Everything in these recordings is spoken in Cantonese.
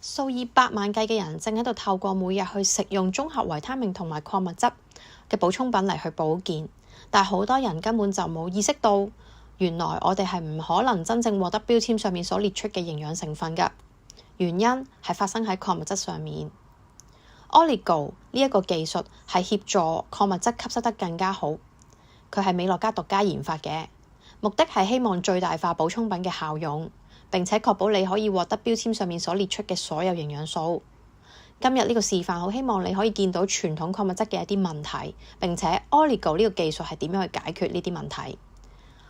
數以百萬計嘅人正喺度透過每日去食用綜合維他命同埋礦物質嘅補充品嚟去保健，但係好多人根本就冇意識到，原來我哋係唔可能真正獲得標籤上面所列出嘅營養成分㗎。原因係發生喺礦物質上面。Oligo 呢一個技術係協助礦物質吸收得更加好，佢係美樂家獨家研發嘅，目的係希望最大化補充品嘅效用，並且確保你可以獲得標籤上面所列出嘅所有營養素。今日呢個示範好希望你可以見到傳統礦物質嘅一啲問題，並且 Oligo 呢個技術係點樣去解決呢啲問題。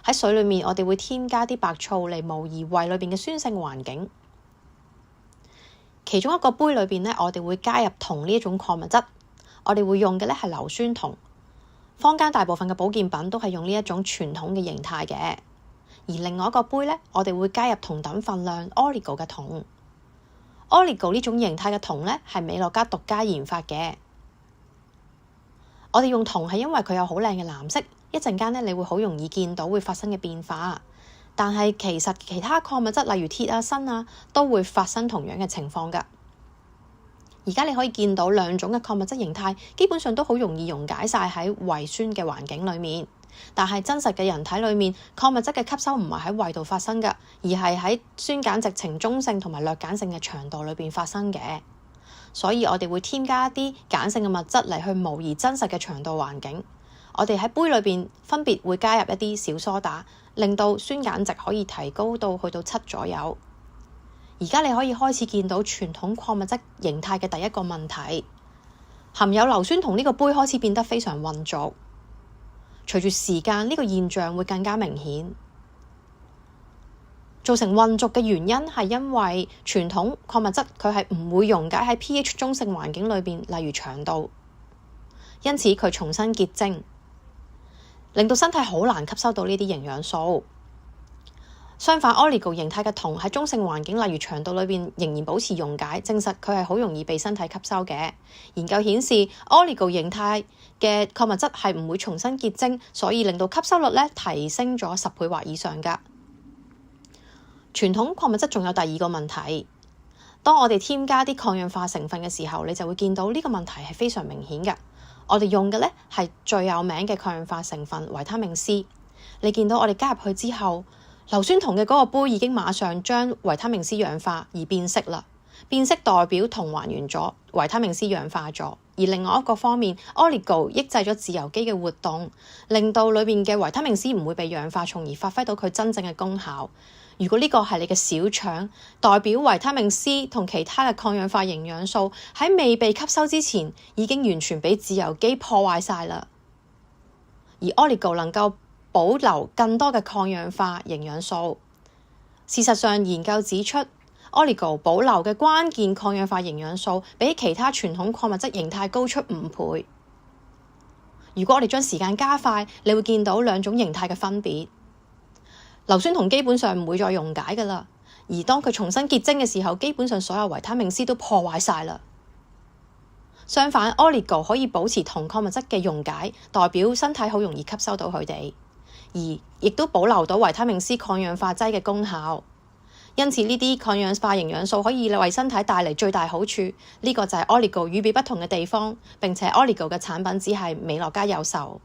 喺水裡面，我哋會添加啲白醋嚟模擬胃裏邊嘅酸性環境。其中一個杯裏邊呢，我哋會加入銅呢一種礦物質。我哋會用嘅呢係硫酸銅。坊間大部分嘅保健品都係用呢一種傳統嘅形態嘅。而另外一個杯呢，我哋會加入同等份量 Oligo 嘅銅。Oligo 呢種形態嘅銅呢，係美樂家獨家研發嘅。我哋用銅係因為佢有好靚嘅藍色，一陣間呢，你會好容易見到會發生嘅變化。但係其實其他礦物質例如鐵啊、鋅啊都會發生同樣嘅情況㗎。而家你可以見到兩種嘅礦物質形態基本上都好容易溶解晒喺胃酸嘅環境裡面，但係真實嘅人體裡面礦物質嘅吸收唔係喺胃度發生㗎，而係喺酸鹼值呈中性同埋略鹼性嘅腸道裏邊發生嘅。所以我哋會添加一啲鹼性嘅物質嚟去模擬真實嘅腸道環境。我哋喺杯裏邊分別會加入一啲小蘇打，令到酸鹼值可以提高到去到7左右。而家你可以開始見到傳統礦物質形態嘅第一個問題，含有硫酸銅呢個杯開始變得非常混濁。隨住時間，呢個現象會更加明顯。造成混濁嘅原因係因為傳統礦物質佢係唔會溶解喺 pH 中性環境裏邊，例如腸道，因此佢重新結晶，令到身體好難吸收到呢啲營養素。相反 Oligo 形態嘅銅喺中性環境，例如腸道裏邊仍然保持溶解，證實佢係好容易被身體吸收嘅。研究顯示 Oligo 形態嘅礦物質係唔會重新結晶，所以令到吸收率提升咗10倍或以上㗎。傳統礦物質仲有第二個問題，當我哋添加啲抗氧化成分嘅時候，你就會見到呢個問題係非常明顯㗎。我哋用嘅呢係最有名嘅抗氧化成分維他命 C。你見到我哋加入去之後，硫酸銅嘅嗰個杯已經馬上將維他命 C 氧化而變色啦。變色代表銅還原咗，維他命 C 氧化咗。而另外一個方面 Oligo 抑制咗自由基嘅活動，令到裏面嘅維他命 C 唔會被氧化，從而發揮到佢真正嘅功效。如果呢個係你嘅小腸，代表維他命 C 同其他嘅抗氧化營養素喺未被吸收之前，已經完全俾自由基破壞晒啦。而 Oligo 能夠保留更多嘅抗氧化營養素。事實上，研究指出 Oligo 保留嘅關鍵抗氧化營養素比其他傳統礦物質形態高出5倍。如果我哋將時間加快，你會見到兩種形態嘅分別。硫酸銅基本上唔會再溶解㗎啦，而當佢重新結晶嘅時候，基本上所有維他命 C 都破壞晒啦。相反 Oligo 可以保持銅礦物質嘅溶解，代表身體好容易吸收到佢哋，而亦都保留到維他命 C 抗氧化劑嘅功效。因此呢啲抗氧化營養素可以為身體帶嚟最大好處。呢個就係 Oligo 與別不同嘅地方，並且 Oligo 嘅產品只係美樂家有售。